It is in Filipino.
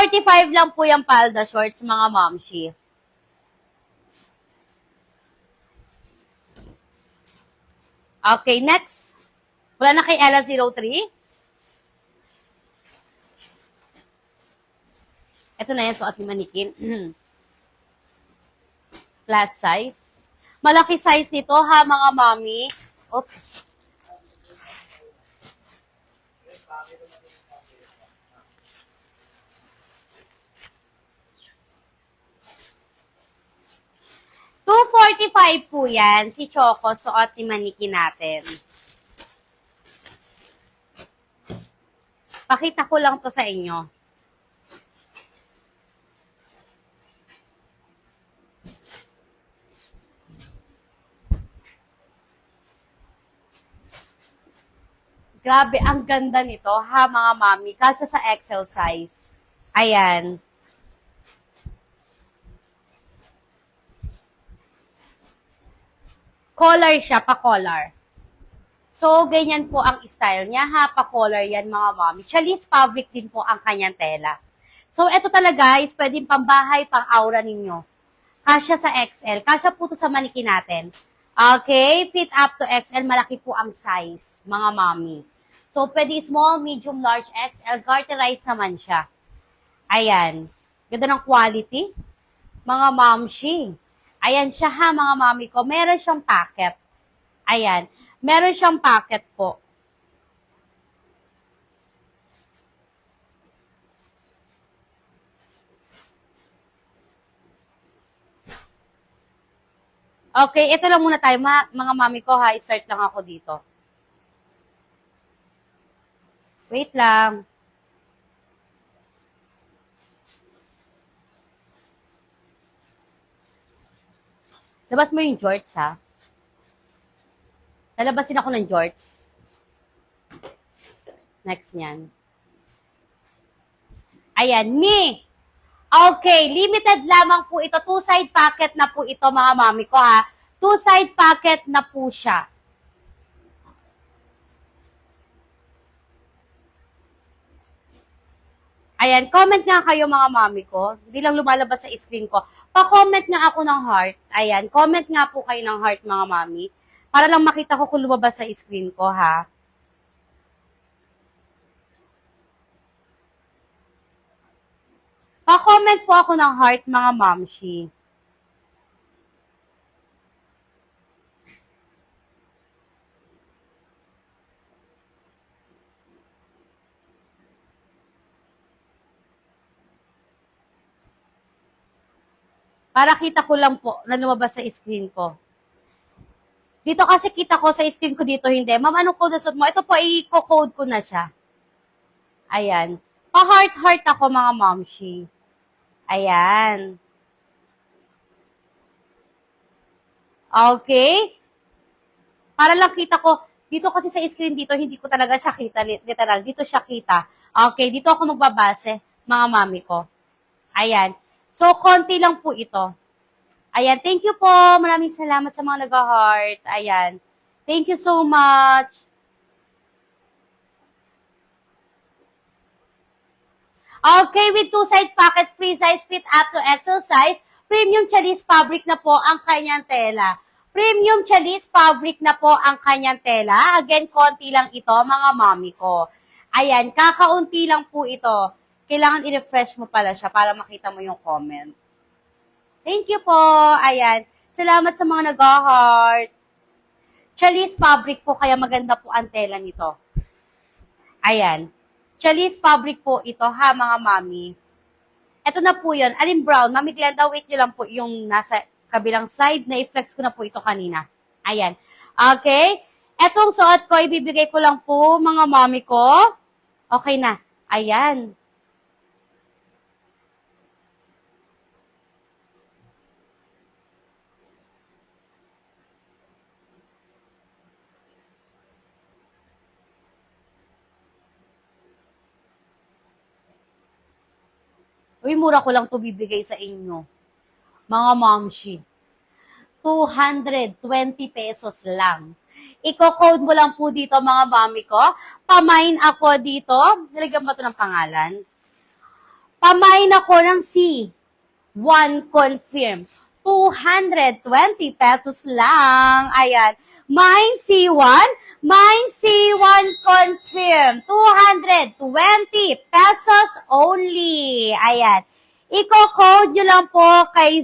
245 lang po yung palda shorts, mga momshi. Okay, next. Wala na kay Ella 03. Ito na yung suot ni Manikin. Plus size. Malaki size nito ha, mga mommy. Oops. $245 po yan. Si Choco, suot ni Manikin natin. Pakita ko lang to sa inyo. Grabe, ang ganda nito, ha, mga mami. Kasya sa XL size. Ayan. Collar siya, pa-collar. So, ganyan po ang style niya, ha, pa-collar yan, mga mami. Challis fabric din po ang kanyang tela. So, ito talaga is pwedeng pambahay, pang-aura ninyo. Kasya sa XL. Kasya po ito sa Manikin natin. Okay, fit up to XL, malaki po ang size, mga mami. So, pwede small, medium, large, XL, garterized naman siya. Ayan. Ganda ng quality. Mga momshi. Ayan siya ha, mga mami ko. Meron siyang packet. Ayan. Meron siyang packet po. Okay, ito lang muna tayo, mga mami ko ha. I-start lang ako dito. Wait lang. Labas mo yung jorts, ha? Lalabasin ako ng jorts. Next niyan. Ayan, me. Okay, limited lamang po ito. 2-side packet na po ito, mga mami ko, ha? 2-side packet na po siya. Ayan, comment nga kayo, mga mami ko. Hindi lang lumalabas sa screen ko. Pa-comment nga ako ng heart. Ayan, comment nga po kayo ng heart, mga mami. Para lang makita ko kung lumabas sa screen ko, ha? Pa-comment po ako ng heart, mga momshi. Para kita ko lang po na lumabas sa screen ko. Dito kasi kita ko sa screen ko dito, hindi. Ma'am, anong code na suot mo? Ito po, i-code ko na siya. Ayan. Pa-heart-heart ako, mga momshi. Ayan. Okay? Para lang kita ko, dito kasi sa screen dito, hindi ko talaga siya kita, literal. Dito siya kita. Okay, dito ako magbabase, mga mami ko. Ayan. So, konti lang po ito. Ayan, thank you po. Maraming salamat sa mga nag-heart. Ayan. Thank you so much. Okay, with 2-side pocket, free size, fit up to XL size, premium Challis fabric na po ang kanyang tela. Premium Challis fabric na po ang kanyang tela. Again, konti lang ito, mga mami ko. Ayan, kakaunti lang po ito. Kailangan i-refresh mo pala siya para makita mo yung comment. Thank you po. Ayan. Salamat sa mga nag-heart. Challis fabric po, kaya maganda po ang tela nito. Ayan. Challis fabric po ito, ha, mga mami. Ito na po yun. Alin brown. Mami Glenda, wait nyo lang po yung nasa kabilang side. Na-flex ko na po ito kanina. Ayan. Okay. Etong suot ko, ibibigay ko lang po, mga mami ko. Okay na. Ayan. Uy, mura ko lang to bibigay sa inyo. Mga momshi. 220 pesos lang. Iko-code mo lang po dito, mga mami ko. Pamain ako dito. Nilagyan ba ito ng pangalan? Pamain ako ng C. 1 confirm. 220 pesos lang. Ayan. Mine C1. Mine C1 confirm. 220 pesos only. Ayan. Iko-code nyo lang po kay